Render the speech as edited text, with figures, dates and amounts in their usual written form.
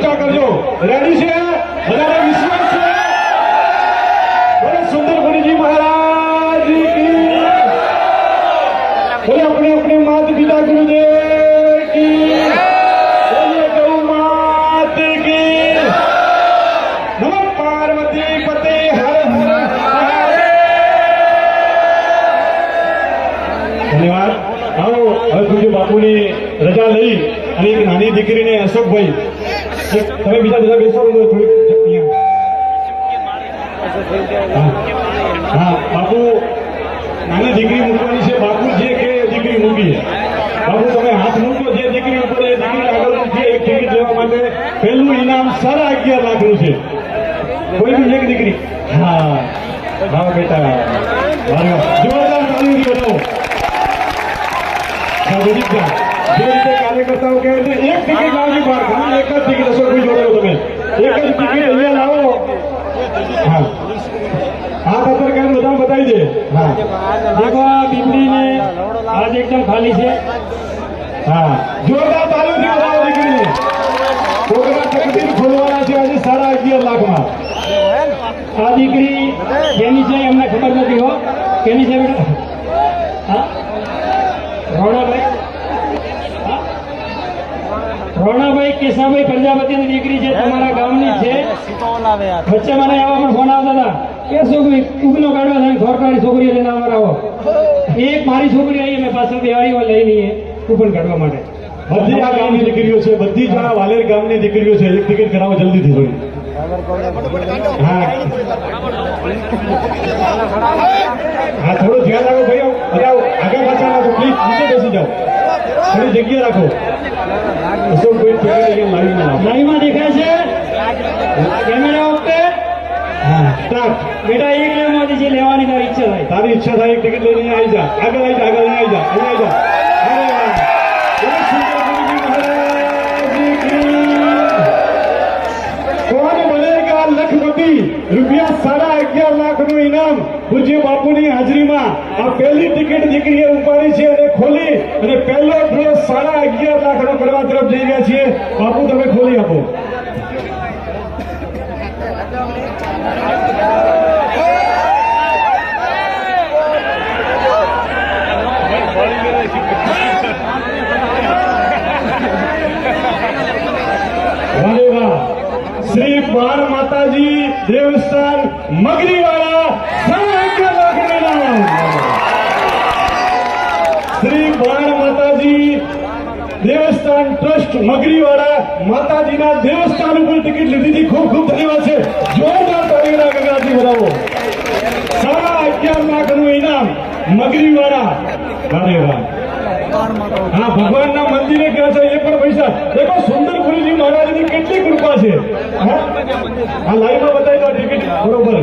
ઊંચા કરજો રેડી છે બધાને વિશ્વાસ છે બોલો સુંદરપુરીજી મહારાજ કી બોલો अपने अपने माता पिता गुरुदेव की बोलिए गौ मात की नमो पार्वती पते हर हर धन्यवाद आओ હવે પૂજ્ય બાપુની રજા લઈ અને એક નાની દીકરીને અશોકભાઈ તમે બીજા બધા બેસો થોડીક હા બાપુ નાની દીકરી મૂકવાની છે બાપુ જે કે દીકરી મૂકી બાપુ તમે હાથ મૂકો જે દીકરી ઉપર એ દીકરી આગળ મૂકી એક ટિકિટ લેવા માટે પહેલું ઇનામ 11.5 લાખનું છે કોઈ બી એક દીકરી હા હા બેટા જોરદાર તાળી બતાવો જે રીતે કાર્યકર્તાઓ કહે છે એક ટિકિટ લાવજો બહાર ખાલી એક જ ટિકિટ હશો કોઈ જોડે તમે એક જ ટિકિટ અહીંયા લાવો હા હાથ અંદર કામ બધા બતાવી દે હા देखो बिबड़ी ने आज एकदम खाली है હા જોરદાર તાળીઓથી બતાવો દીકરીને પ્રોગ્રામ તકદીર ખોલવાના છે આજે 11.5 લાખમાં આ દીકરી કેની છે એમને ખબર નથી હો કેની છે બેટા હા રોણાભાઈ હા? રોણાભાઈ કેશાભાઈ પ્રજાપતિની દીકરી છે તમારા ગામની છે વચ્ચે મને એવા પણ ફોન આવતા હતા કે છોકરી ઉગનો કાઢવા થાય સરકારી છોકરીઓ લઈને અમારા આવો એક મારી છોકરી આવી મેં પાછળ બિહારીઓ લઈને કૂપન કાઢવા માટે બધી આ ગામની દીકરીઓ છે બધી જ આ વાલેર ગામની દીકરીઓ છે એક ટિકિટ કરાવો જલ્દીથી થોડી હા હા થોડું ધ્યાન રાખો ભાઈ બધા આગળ પાછળ રાખો પ્લીઝ નીચે બેસી જાઓ થોડી જગ્યા રાખો અશોક કોઈ ટિકિટ અહીંયા લાઈવમાં દેખાય છે કેમેરા ઓકે હા સ્ટાર્ટ બેટા એક લેવામાંથી જે લેવાની તારી ઈચ્છા થાય તારી ઈચ્છા થાય એક ટિકિટ લઈને આવી જા આગળ આવી જા આગળ આવી જા અહીંયા આવી જા અરે વાહ બોલો સુંદરપુરીજી મહારાજ કી કોણ બનેગા લખપતિ રૂપિયા 11.5 લાખનું ઇનામ પૂજ્ય બાપુની હાજરીમાં આ પહેલી ટિકિટ દીકરીએ ઉપાડી છે અને ખોલી અને પહેલો ડ્રો 11.5 લાખનો કરવા તરફ જઈ રહ્યા છીએ બાપુ તમે ખોલી આપો વાહ વાહ શ્રી બાણ માતાજી દેવસ્થાન મગરીવાળા 11.5 લાખનું ઇનામ શ્રી બાણ માતાજી દેવસ્થાન ટ્રસ્ટ મગરીવાળા માતાજીના દેવસ્થાન ઉપર ટિકિટ લીધી ખૂબ ખૂબ ધન્યવાદ છે જોરદાર તાળીઓના ગગડાથી વધાવો 11.5 લાખનું ઇનામ મગરીવાળા વારે વાહ હા ભગવાનના મંદિરે ગયા છે એ પણ પૈસા દેખો સુંદરપુરીજી મહારાજની કેટલી કૃપા છે હા લાઈવમાં બતાવી દો ટિકિટ બરોબર